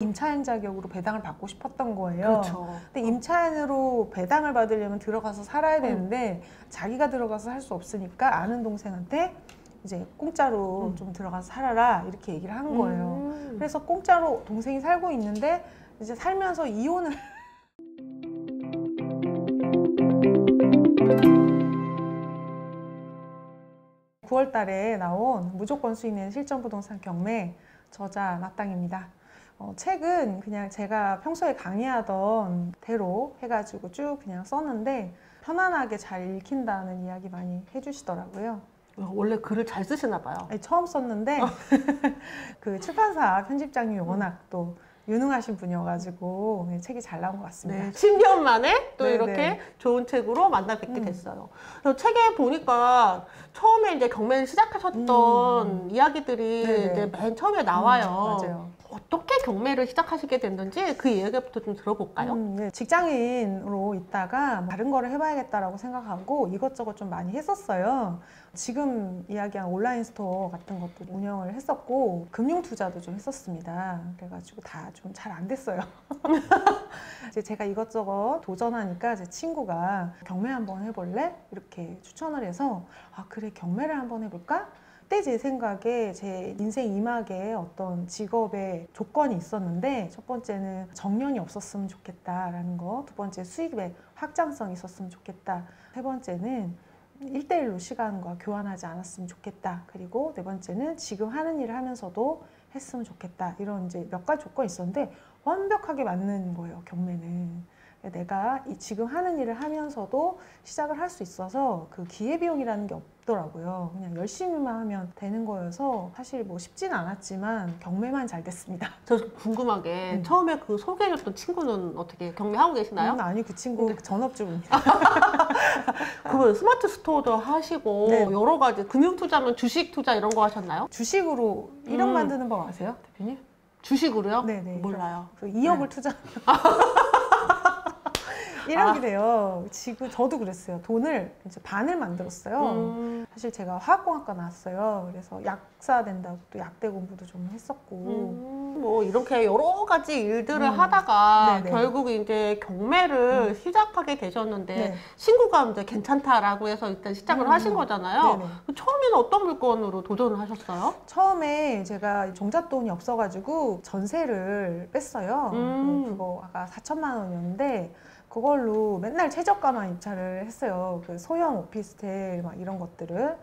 임차인 자격으로 배당을 받고 싶었던 거예요. 그렇죠. 근데 임차인으로 배당을 받으려면 들어가서 살아야 되는데 자기가 들어가서 살 수 없으니까 아는 동생한테 이제 공짜로 좀 들어가서 살아라 이렇게 얘기를 한 거예요. 그래서 공짜로 동생이 살고 있는데 이제 살면서 이혼을 9월 달에 나온 무조건 수익내는 실전부동산 경매 저자 마땅입니다. 책은 그냥 제가 평소에 강의하던 대로 해가지고 쭉 그냥 썼는데 편안하게 잘 읽힌다는 이야기 많이 해주시더라고요. 원래 글을 잘 쓰시나 봐요. 아니, 처음 썼는데 그 출판사 편집장님이 워낙 또 유능하신 분이어가지고 책이 잘 나온 것 같습니다. 네, 10년 만에 또 네네. 이렇게 좋은 책으로 만나 뵙게 됐어요. 그래서 책에 보니까 처음에 이제 경매를 시작하셨던 이야기들이 이제 맨 처음에 나와요. 맞아요. 어떻게 경매를 시작하시게 됐는지 그 이야기부터 좀 들어볼까요? 네. 직장인으로 있다가 다른 거를 해봐야겠다라고 생각하고 이것저것 좀 많이 했었어요. 지금 이야기한 온라인 스토어 같은 것도 운영을 했었고 금융 투자도 좀 했었습니다. 그래가지고 다 좀 잘 안 됐어요. 이제 제가 이것저것 도전하니까 제 친구가 경매 한번 해볼래? 이렇게 추천을 해서 아 그래 경매를 한번 해볼까? 그때 제 생각에 제 인생 이막에 어떤 직업의 조건이 있었는데 첫 번째는 정년이 없었으면 좋겠다라는 거, 두 번째 수익의 확장성이 있었으면 좋겠다, 세 번째는 1대1로 시간과 교환하지 않았으면 좋겠다, 그리고 네 번째는 지금 하는 일을 하면서도 했으면 좋겠다, 이런 이제 몇 가지 조건이 있었는데 완벽하게 맞는 거예요. 경매는 내가 지금 하는 일을 하면서도 시작을 할 수 있어서 그 기회비용이라는 게 없더라고요. 그냥 열심히만 하면 되는 거여서 사실 뭐 쉽지는 않았지만 경매만 잘 됐습니다. 저 궁금한 게 처음에 그 소개해줬던 친구는 어떻게 경매하고 계시나요? 아니 그 친구 전업주부입니다. 그러면 스마트 스토어도 하시고 네. 여러 가지 금융 투자면 주식 투자 이런 거 하셨나요? 주식으로 1억 만드는 법 아세요, 대표님? 주식으로요? 네네. 몰라요. 그 2억을 투자하면 1억이 돼요. 지금 저도 그랬어요. 돈을 이제 반을 만들었어요. 사실 제가 화학공학과 나왔어요. 그래서 약사 된다고 또 약대 공부도 좀 했었고. 뭐 이렇게 여러 가지 일들을 하다가 네네. 결국 이제 경매를 시작하게 되셨는데 네. 친구가 이제 괜찮다라고 해서 일단 시작을 하신 거잖아요. 네네. 처음에는 어떤 물건으로 도전을 하셨어요? 처음에 제가 종잣돈이 없어가지고 전세를 뺐어요. 그거 아까 4천만 원이었는데 그걸로 맨날 최저가만 입찰을 했어요. 그 소형 오피스텔 막 이런 것들을.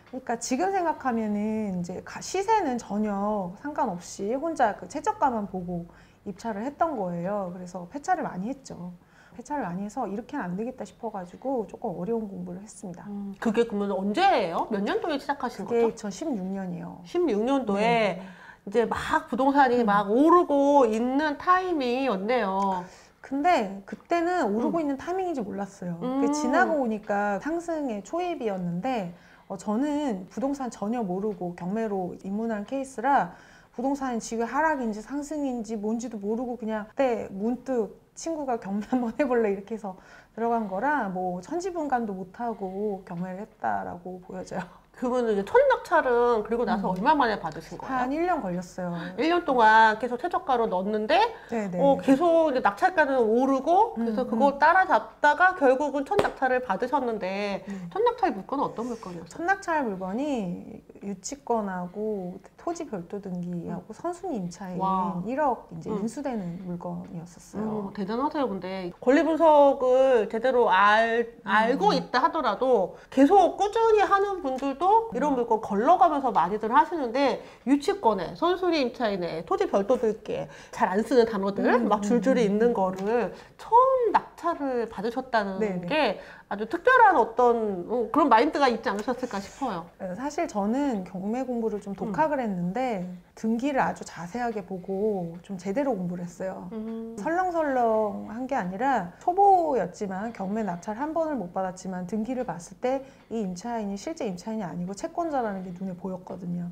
그러니까 지금 생각하면은 이제 시세는 전혀 상관없이 혼자 그 최저가만 보고 입찰을 했던 거예요. 그래서 폐차를 많이 했죠. 폐차를 많이 해서 이렇게는 안 되겠다 싶어가지고 조금 어려운 공부를 했습니다. 그게 그러면 언제예요? 몇 년도에 시작하신 그게 거죠? 2016년이에요. 16년도에 네. 이제 막 부동산이 막 오르고 있는 타이밍이었네요. 근데 그때는 오르고 있는 타이밍인지 몰랐어요. 그게 지나고 오니까 상승의 초입이었는데 저는 부동산 전혀 모르고 경매로 입문한 케이스라 부동산이 지금 하락인지 상승인지 뭔지도 모르고 그냥 그때 문득 친구가 경매 한번 해볼래 이렇게 해서 들어간 거라 뭐 천지분간도 못하고 경매를 했다라고 보여져요. 그러면 이제 첫 낙찰은 그리고 나서 얼마 만에 받으신 거예요? 한 1년 걸렸어요. 1년 동안 계속 최저가로 넣었는데 네네. 계속 이제 낙찰가는 오르고 그래서 그거 따라잡다가 결국은 첫 낙찰을 받으셨는데 첫 낙찰 물건은 어떤 물건이었어요? 첫 낙찰 물건이 유치권하고 토지 별도 등기하고 선순위 임차인 와. 1억 이제 인수되는 물건이었었어요. 대단하세요. 근데 권리 분석을 제대로 알고 있다 하더라도 계속 꾸준히 하는 분들도 이런 물건 걸러가면서 많이들 하시는데 유치권에 선순위 임차인에 토지 별도 등기에 잘 안 쓰는 단어들 막 줄줄이 있는 거를 처음 낙찰을 받으셨다는 네네. 게 아주 특별한 어떤 그런 마인드가 있지 않으셨을까 싶어요. 사실 저는 경매 공부를 좀 독학을 했는데 등기를 아주 자세하게 보고 좀 제대로 공부를 했어요. 설렁설렁 한 게 아니라 초보였지만 경매 낙찰 한 번을 못 받았지만 등기를 봤을 때 이 임차인이 실제 임차인이 아니고 채권자라는 게 눈에 보였거든요.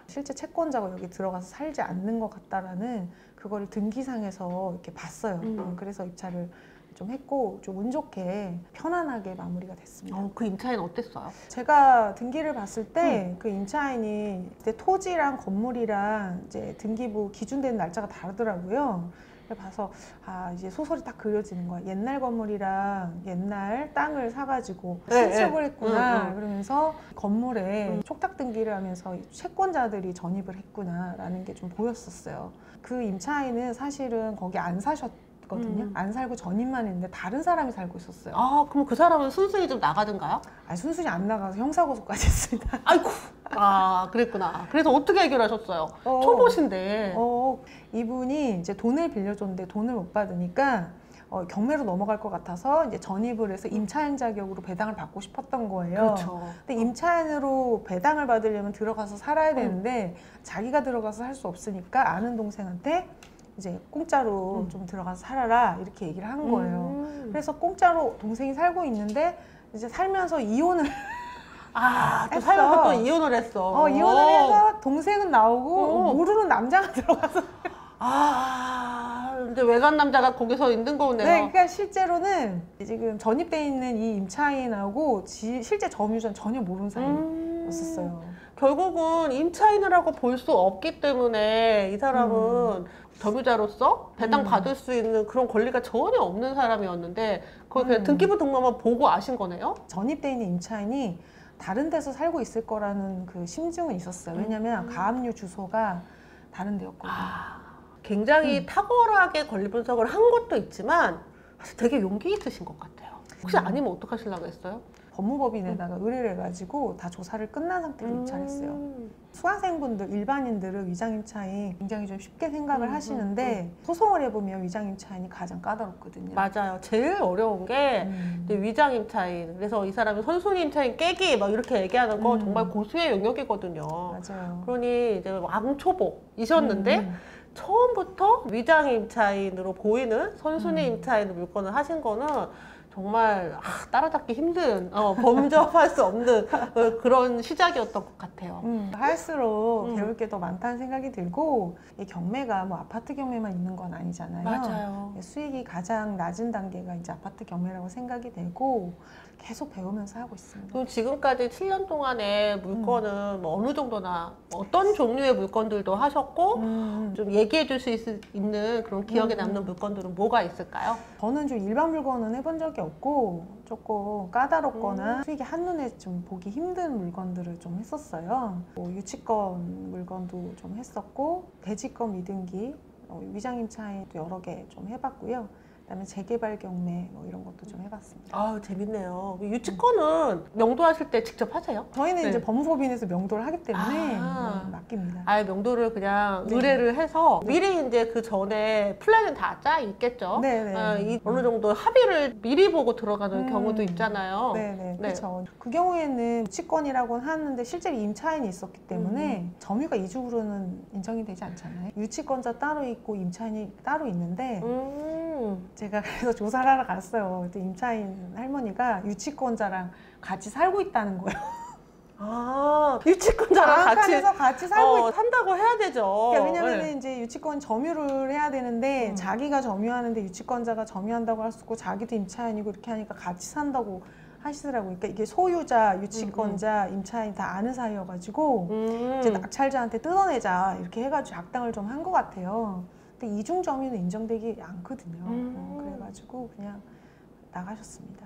실제 채권자가 여기 들어가서 살지 않는 것 같다라는 그거를 등기상에서 이렇게 봤어요. 그래서 입찰을 좀 했고 좀 운 좋게 편안하게 마무리가 됐습니다. 그 임차인 어땠어요? 제가 등기를 봤을 때 그 임차인이 그때 토지랑 건물이랑 이제 등기부 기준되는 날짜가 다르더라고요. 그래서 봐서 이제 소설이 딱 그려지는 거야. 옛날 건물이랑 옛날 땅을 사가지고 신축을 했구나. 그러면서 건물에 촉탁 등기를 하면서 채권자들이 전입을 했구나라는 게 좀 보였었어요. 그 임차인은 사실은 거기 안 사셨거든요. 안 살고 전입만 했는데 다른 사람이 살고 있었어요. 그럼 그 사람은 순순히 좀 나가든가요? 순순히 안 나가서 형사고소까지 했습니다. 아이고, 그랬구나. 그래서 어떻게 해결하셨어요? 초보신데. 이분이 이제 돈을 빌려줬는데 돈을 못 받으니까 경매로 넘어갈 것 같아서 이제 전입을 해서 임차인 자격으로 배당을 받고 싶었던 거예요. 그렇죠. 근데 임차인으로 배당을 받으려면 들어가서 살아야 되는데 자기가 들어가서 살 수 없으니까 아는 동생한테 이제 공짜로 좀 들어가서 살아라 이렇게 얘기를 한 거예요. 그래서 공짜로 동생이 살고 있는데 이제 살면서 이혼을 또 살면서 또 이혼을 했어. 이혼을 해서 동생은 나오고 모르는 남자가 들어가서 근데 외간 남자가 거기서 있는 거네요. 네, 그러니까 실제로는 지금 전입돼 있는 이 임차인하고 실제 점유자는 전혀 모르는 사이였었어요. 결국은 임차인이라고 볼 수 없기 때문에 이 사람은 점유자로서 배당 받을 수 있는 그런 권리가 전혀 없는 사람이었는데 그걸 그냥 등기부 등본만 보고 아신 거네요? 전입돼 있는 임차인이 다른 데서 살고 있을 거라는 그 심증은 있었어요. 왜냐면 가압류 주소가 다른 데였거든요. 굉장히 탁월하게 권리 분석을 한 것도 있지만 사실 되게 용기 있으신 것 같아요. 혹시 아니면 어떡하시려고 했어요? 법무법인에다가 의뢰를 해가지고 다 조사를 끝난 상태로 입찰했어요. 수강생분들, 일반인들은 위장임차인 굉장히 좀 쉽게 생각을 하시는데 소송을 해보면 위장임차인이 가장 까다롭거든요. 맞아요. 제일 어려운 게 위장임차인. 그래서 이 사람이 선순위임차인 깨기 막 이렇게 얘기하는 거 정말 고수의 영역이거든요. 맞아요. 그러니 이제 왕초보이셨는데 처음부터 위장임차인으로 보이는 선순위임차인 물건을 하신 거는 정말 따라잡기 힘든 범접할 수 없는 그런 시작이었던 것 같아요. 할수록 배울 게 더 많다는 생각이 들고 이 경매가 뭐 아파트 경매만 있는 건 아니잖아요. 맞아요. 수익이 가장 낮은 단계가 이제 아파트 경매라고 생각이 되고 계속 배우면서 하고 있습니다. 그럼 지금까지 7년 동안의 물건은 뭐 어느 정도나 어떤 종류의 물건들도 하셨고 좀 얘기해 줄 수 있는 그런 기억에 남는 물건들은 뭐가 있을까요? 저는 좀 일반 물건은 해본 적이 없고 조금 까다롭거나 수익이 한눈에 좀 보기 힘든 물건들을 좀 했었어요. 뭐 유치권 물건도 좀 했었고 대지권 미등기, 위장임차인도 여러 개 좀 해봤고요. 그다음에 재개발 경매 뭐 이런 것도 좀 해봤습니다. 재밌네요. 유치권은 명도하실 때 직접 하세요? 저희는 이제 법무법인에서 명도를 하기 때문에 맡깁니다. 명도를 그냥 의뢰를 해서 미리 이제 그 전에 플랜은 다 짜 있겠죠? 네네. 어느 정도 합의를 미리 보고 들어가는 경우도 있잖아요. 네네. 그렇죠. 그 경우에는 유치권이라고는 하는데 실제로 임차인이 있었기 때문에 점유가 이중으로는 인정이 되지 않잖아요. 유치권자 따로 있고 임차인이 따로 있는데 제가 그래서 조사를 하러 갔어요. 그때 임차인 할머니가 유치권자랑 같이 살고 있다는 거예요. 유치권자랑 같이 살고 산다고 해야 되죠. 그러니까 왜냐면 이제 유치권 점유를 해야 되는데 자기가 점유하는데 유치권자가 점유한다고 할 수 있고 자기도 임차인이고 이렇게 하니까 같이 산다고 하시더라고요. 그러니까 이게 소유자, 유치권자, 임차인 다 아는 사이여가지고 이제 낙찰자한테 뜯어내자 이렇게 해가지고 악당을 좀 한 것 같아요. 근데 이중 점유는 인정되지 않거든요. 그래가지고 그냥 나가셨습니다.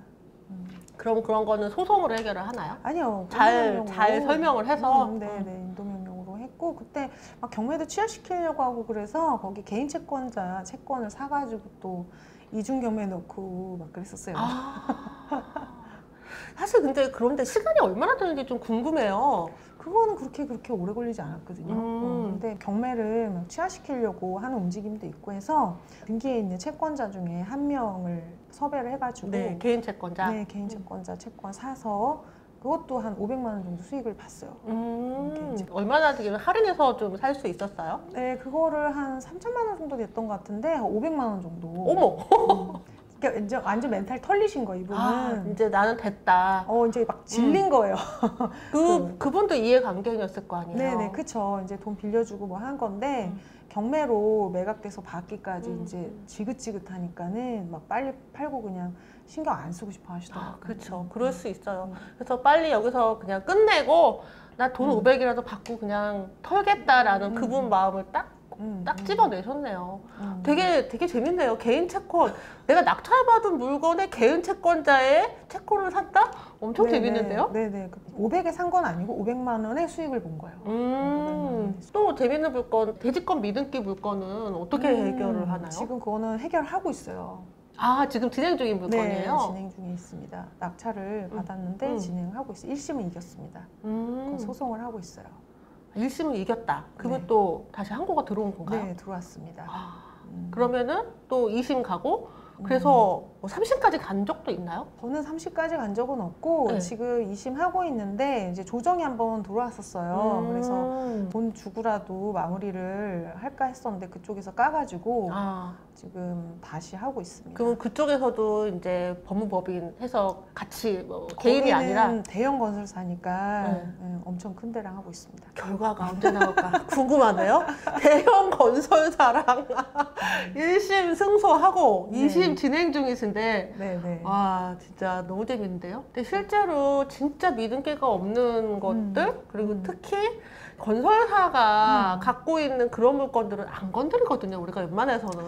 그럼 그런 거는 소송으로 해결을 하나요? 아니요. 잘 설명을 해서? 네네. 인도명령으로 했고 그때 막 경매도 취하시키려고 하고 그래서 거기 개인 채권자 채권을 사가지고 또 이중 경매 넣고 막 그랬었어요. 사실 근데 그런데 시간이 얼마나 드는지 좀 궁금해요. 그거는 그렇게 오래 걸리지 않았거든요. 근데 경매를 막 취하시키려고 하는 움직임도 있고 해서 등기에 있는 채권자 중에 한 명을 섭외를 해가지고 개인 채권자? 네, 개인 채권자 채권 사서 그것도 한 500만 원 정도 수익을 봤어요. 얼마나 되기는 할인해서 좀 살 수 있었어요? 네, 그거를 한 3천만 원 정도 됐던 것 같은데 500만 원 정도. 어머! 그러니까 이제 완전 멘탈 털리신 거예요, 이분은. 이제 나는 됐다. 이제 막 질린 거예요. 그분도 이해관계인이었을 거 아니에요? 네네, 그쵸. 이제 돈 빌려주고 뭐 한 건데 경매로 매각돼서 받기까지 음. 이제 지긋지긋하니까는 막 빨리 팔고 그냥 신경 안 쓰고 싶어 하시더라고요. 그렇죠. 그럴 수 있어요. 음. 그래서 빨리 여기서 그냥 끝내고 나 돈 500이라도 받고 그냥 털겠다라는 그분 마음을 딱 집어내셨네요. 되게 재밌네요. 개인 채권. 내가 낙찰받은 물건의 개인 채권자의 채권을 샀다? 엄청 재밌는데요? 네네. 500에 산 건 아니고 500만 원의 수익을 본 거예요. 500만 원의 수익. 또 재밌는 물건, 대지권 미등기 물건은 어떻게 해결을 하나요? 지금 그거는 해결하고 있어요. 아, 지금 진행 중인 물건이에요? 네, 진행 중에 있습니다. 낙찰을 받았는데 진행하고 있어요. 1심은 이겼습니다. 그건 소송을 하고 있어요. 1심을 이겼다. 그러면 네. 또 다시 항고가 들어온 건가요? 네, 들어왔습니다. 그러면은 또 2심 가고 그래서 뭐 3심까지 간 적도 있나요? 저는 30까지 간 적은 없고 네. 지금 2심 하고 있는데 이제 조정이 한번 들어왔었어요. 그래서 돈 주고라도 마무리를 할까 했었는데 그쪽에서 까가지고 지금 다시 하고 있습니다. 그럼 그쪽에서도 이제 법무법인 해서 같이 뭐 개인이 아니라 거기는 대형 건설사니까 엄청 큰 데랑 하고 있습니다. 결과가 언제 나올까 궁금하네요. 대형 건설사랑 1심 승소하고 2심 진행 중이신데 네네. 와 진짜 너무 재밌는데요. 근데 실제로 진짜 믿음기가 없는 것들 그리고 특히 건설사가 갖고 있는 그런 물건들은 안 건드리거든요. 우리가 웬만해서는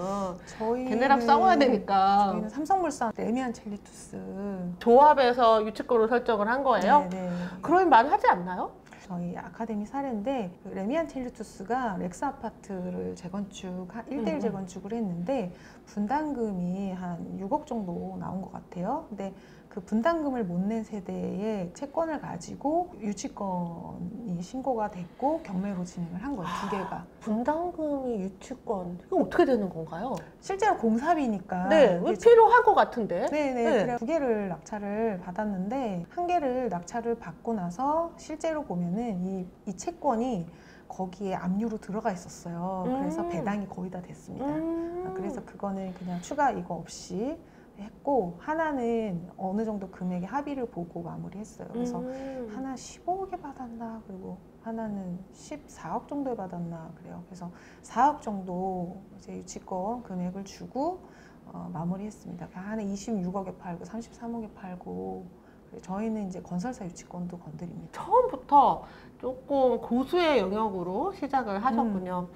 걔네랑 싸워야 되니까. 저희는 삼성물산 레미안 첼리투스 조합에서 유치권을 설정을 한 거예요. 네네. 그럴 만하지 않나요? 저희 아카데미 사례인데 그 레미안 첼리투스가 렉스 아파트를 재건축 1대1 재건축을 했는데 분담금이 한 6억 정도 나온 것 같아요. 근데 그 분담금을 못 낸 세대의 채권을 가지고 유치권이 신고가 됐고 경매로 진행을 한 거예요. 두 개가. 분담금이 유치권 이거 어떻게 되는 건가요? 실제로 공사비니까. 네, 왜 필요할 것 같은데. 네네. 네. 그래 두 개를 낙찰을 받았는데 한 개를 낙찰을 받고 나서 실제로 보면은 이 채권이 거기에 압류로 들어가 있었어요. 그래서 배당이 거의 다 됐습니다. 그래서 그거는 그냥 추가 이거 없이 했고 하나는 어느 정도 금액의 합의를 보고 마무리했어요. 그래서 하나 15억에 받았나 그리고 하나는 14억 정도에 받았나 그래요. 그래서 4억 정도 이제 유치권 금액을 주고 마무리했습니다. 하나 26억에 팔고 33억에 팔고 저희는 이제 건설사 유치권도 건드립니다. 처음부터 조금 고수의 영역으로 시작을 하셨군요.